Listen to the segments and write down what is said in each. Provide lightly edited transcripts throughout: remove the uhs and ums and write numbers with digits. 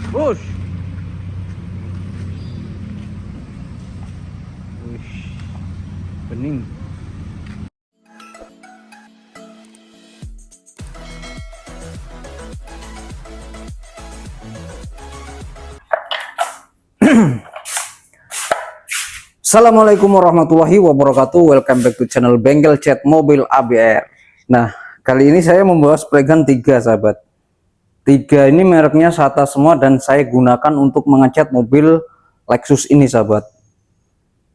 Push. Wush. Bening. Assalamualaikum warahmatullahi wabarakatuh. Welcome back to channel Bengkel Cat Mobil ABR. Nah, kali ini saya membawa spray gun 3, sahabat. 3 ini mereknya Sata semua dan saya gunakan untuk mengecat mobil Lexus ini, sahabat.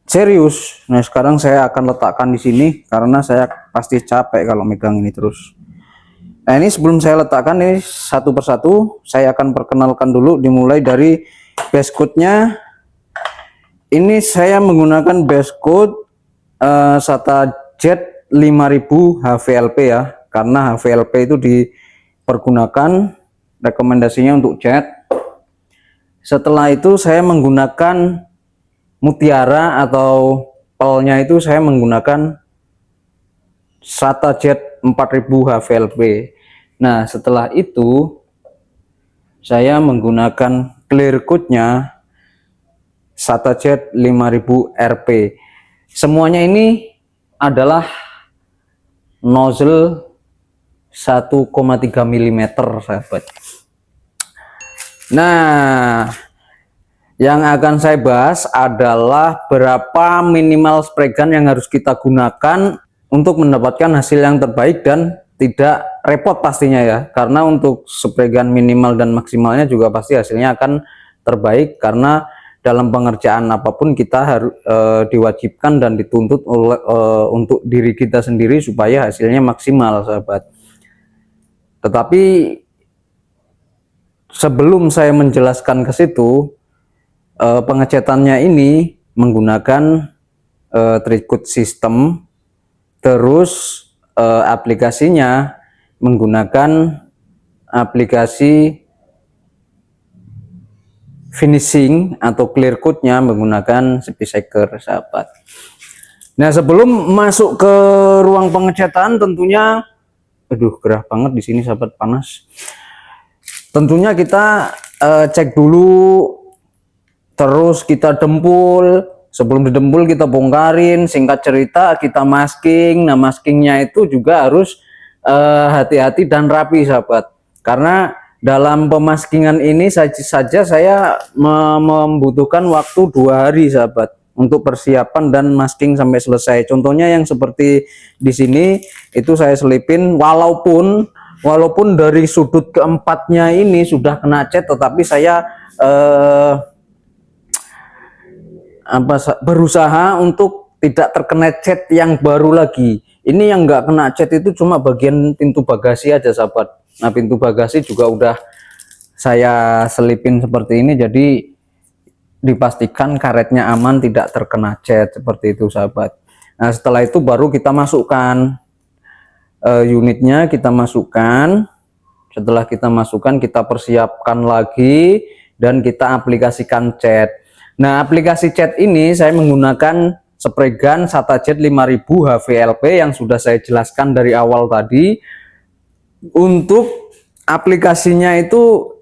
Serius. Nah, sekarang saya akan letakkan di sini karena saya pasti capek kalau megang ini terus. Nah, ini sebelum saya letakkan ini satu persatu, saya akan perkenalkan dulu, dimulai dari base coatnya. Ini saya menggunakan base coat Sata Jet 5000 HVLP ya, karena HVLP itu dipergunakan rekomendasinya untuk jet. Setelah itu saya menggunakan mutiara atau pelnya itu saya menggunakan Sata Jet 4000 HVLP. Nah, setelah itu saya menggunakan clear coatnya Sata Jet 5000 RP. Semuanya ini adalah nozzle 1,3 mm, sahabat. Nah, yang akan saya bahas adalah berapa minimal spray gun yang harus kita gunakan untuk mendapatkan hasil yang terbaik dan tidak repot pastinya ya. Karena untuk spray gun minimal dan maksimalnya juga pasti hasilnya akan terbaik, karena dalam pengerjaan apapun kita harus diwajibkan dan dituntut untuk diri kita sendiri supaya hasilnya maksimal, sahabat. Tetapi sebelum saya menjelaskan ke situ, pengecatannya ini menggunakan Tricoat system, terus aplikasinya menggunakan aplikasi finishing atau clear coatnya menggunakan Speedseeker, sahabat. Nah, sebelum masuk ke ruang pengecatan tentunya, aduh gerah banget di sini, sahabat, panas. Tentunya kita cek dulu, terus kita dempul. Sebelum didempul kita bongkarin, singkat cerita kita masking. Nah, maskingnya itu juga harus hati-hati dan rapi, sahabat, karena dalam pemaskingan ini saja saya membutuhkan waktu 2 hari, sahabat, untuk persiapan dan masking sampai selesai. Contohnya yang seperti di sini itu saya selipin, walaupun dari sudut keempatnya ini sudah kena cat, tetapi saya berusaha untuk tidak terkena cat yang baru lagi. Ini yang nggak kena cat itu cuma bagian pintu bagasi aja, sahabat. Nah, pintu bagasi juga udah saya selipin seperti ini, jadi dipastikan karetnya aman, tidak terkena cat seperti itu, sahabat. Nah, setelah itu baru kita masukkan unitnya, kita masukkan. Setelah kita masukkan, kita persiapkan lagi dan kita aplikasikan cat. Nah, aplikasi cat ini saya menggunakan spray gun Sata Jet 5000 HVLP yang sudah saya jelaskan dari awal tadi. Untuk aplikasinya itu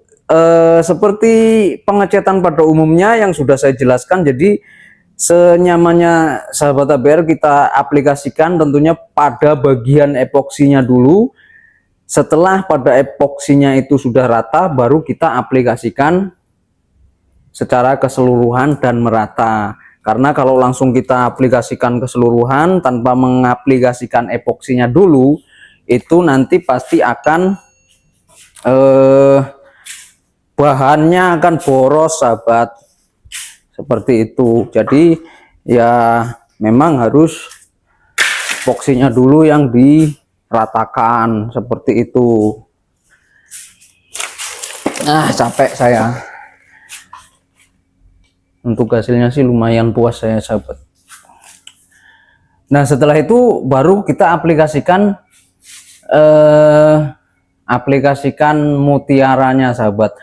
seperti pengecatan pada umumnya yang sudah saya jelaskan, jadi senyamannya sahabat ABR kita aplikasikan tentunya pada bagian epoksinya dulu. Setelah pada epoksinya itu sudah rata, baru kita aplikasikan secara keseluruhan dan merata. Karena kalau langsung kita aplikasikan keseluruhan tanpa mengaplikasikan epoksinya dulu, itu nanti pasti akan bahannya akan boros, sahabat, seperti itu. Jadi ya memang harus epoksinya dulu yang diratakan seperti itu. Nah, capek saya. Untuk hasilnya sih lumayan puas saya, sahabat. Nah, setelah itu baru kita aplikasikan mutiaranya, sahabat.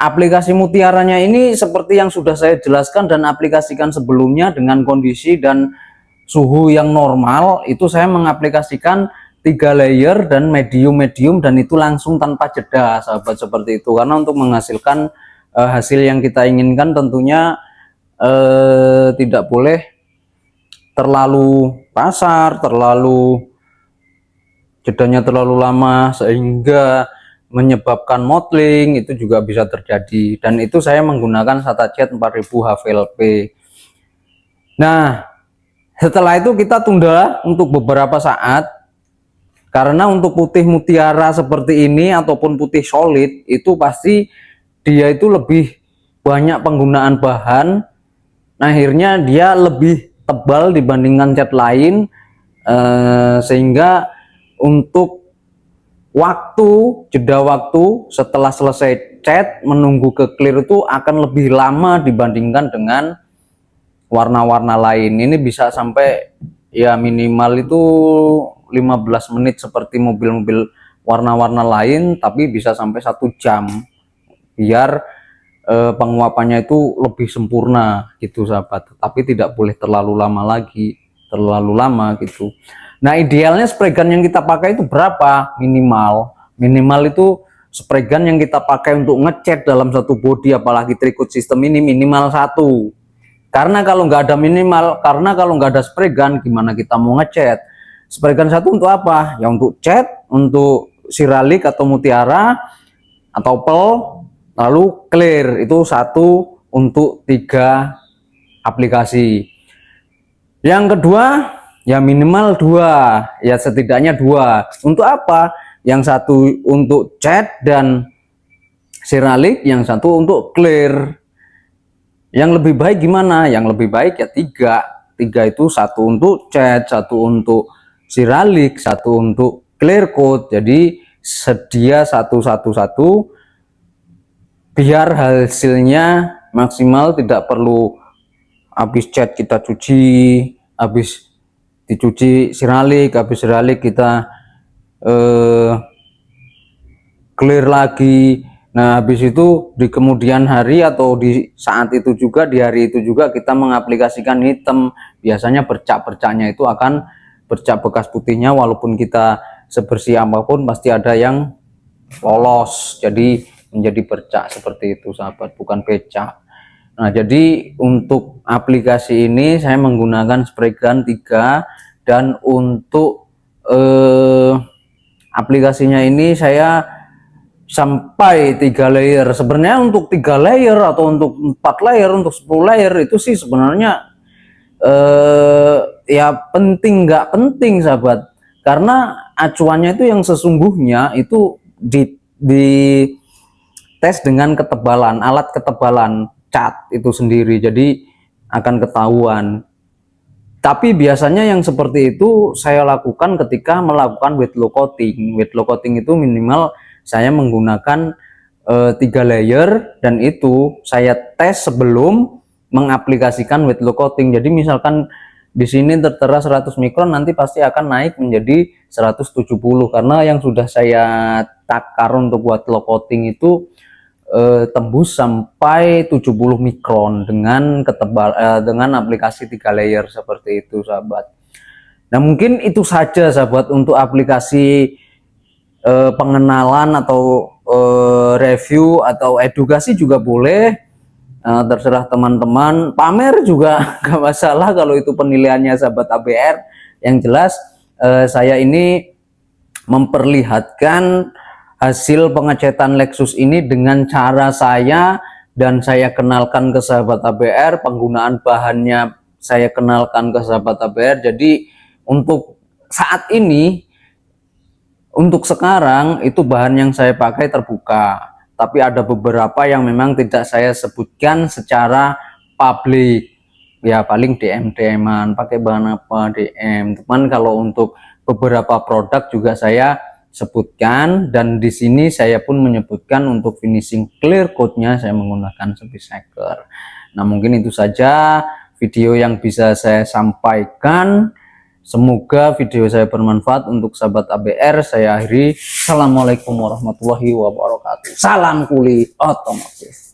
Aplikasi mutiaranya ini seperti yang sudah saya jelaskan dan aplikasikan sebelumnya, dengan kondisi dan suhu yang normal itu saya mengaplikasikan 3 layer dan medium dan itu langsung tanpa jeda, sahabat, seperti itu. Karena untuk menghasilkan hasil yang kita inginkan tentunya tidak boleh terlalu kasar, jedanya terlalu lama sehingga menyebabkan mottling, itu juga bisa terjadi. Dan itu saya menggunakan SATA Jet 4000 HVLP. Nah, setelah itu kita tunda untuk beberapa saat, karena untuk putih mutiara seperti ini ataupun putih solid itu pasti dia itu lebih banyak penggunaan bahan. Akhirnya dia lebih tebal dibandingkan cat lain, sehingga untuk jeda waktu setelah selesai cat menunggu ke clear itu akan lebih lama dibandingkan dengan warna-warna lain. Ini bisa sampai ya minimal itu 15 menit seperti mobil-mobil warna-warna lain, tapi bisa sampai 1 jam biar penguapannya itu lebih sempurna gitu sahabat. Tapi tidak boleh terlalu lama gitu. Nah, idealnya spray gun yang kita pakai itu berapa? Minimal itu spray gun yang kita pakai untuk ngecat dalam satu body, apalagi trikut sistem ini, minimal 1. Karena kalau nggak ada spray gun, gimana kita mau ngecat? Spray gun 1 untuk apa? Ya untuk cat, untuk siralik atau mutiara atau pearl, lalu clear. Itu 1 untuk 3 aplikasi. Yang kedua ya minimal 2, ya setidaknya 2. Untuk apa? Yang 1 untuk cat dan siralik, yang 1 untuk clear. Yang lebih baik gimana? Yang lebih baik ya 3 itu 1 untuk cat, 1 untuk siralik, 1 untuk clear coat. Jadi sedia 1 biar hasilnya maksimal, tidak perlu habis cat kita cuci, habis dicuci siralik, habis siralik kita clear lagi. Nah, habis itu di kemudian hari atau di saat itu juga, di hari itu juga kita mengaplikasikan hitam. Biasanya bercak-bercaknya itu akan bercak bekas putihnya, walaupun kita sebersih apapun pasti ada yang lolos, jadi menjadi bercak seperti itu sahabat, bukan becak. Nah, jadi untuk aplikasi ini saya menggunakan spray gun 3, dan untuk aplikasinya ini saya sampai 3 layer. Sebenarnya untuk 3 layer atau untuk 4 layer, untuk 10 layer itu sih sebenarnya ya penting nggak penting sahabat, karena acuannya itu yang sesungguhnya itu di tes dengan ketebalan, alat ketebalan cat itu sendiri, jadi akan ketahuan. Tapi biasanya yang seperti itu saya lakukan ketika melakukan wet lock coating. Wet lock coating itu minimal saya menggunakan 3 layer, dan itu saya tes sebelum mengaplikasikan wet lock coating. Jadi misalkan di sini tertera 100 mikron, nanti pasti akan naik menjadi 170, karena yang sudah saya takar untuk wet lock coating itu tembus sampai 70 mikron dengan dengan aplikasi 3 layer seperti itu sahabat. Nah, mungkin itu saja sahabat untuk aplikasi pengenalan atau review atau edukasi juga boleh, terserah teman-teman. Pamer juga gak masalah kalau itu penilaiannya sahabat ABR. Yang jelas saya ini memperlihatkan hasil pengecetan Lexus ini dengan cara saya, dan saya kenalkan ke sahabat ABR, penggunaan bahannya saya kenalkan ke sahabat ABR. Jadi untuk saat ini, untuk sekarang itu bahan yang saya pakai terbuka, tapi ada beberapa yang memang tidak saya sebutkan secara publik. Ya paling DM-an, pakai bahan apa DM. Teman, kalau untuk beberapa produk juga saya sebutkan, dan di sini saya pun menyebutkan untuk finishing clear coatnya saya menggunakan Speedcycle. Nah, mungkin itu saja video yang bisa saya sampaikan. Semoga video saya bermanfaat untuk sahabat ABR. Saya akhiri. Assalamualaikum warahmatullahi wabarakatuh. Salam kuli otomotif.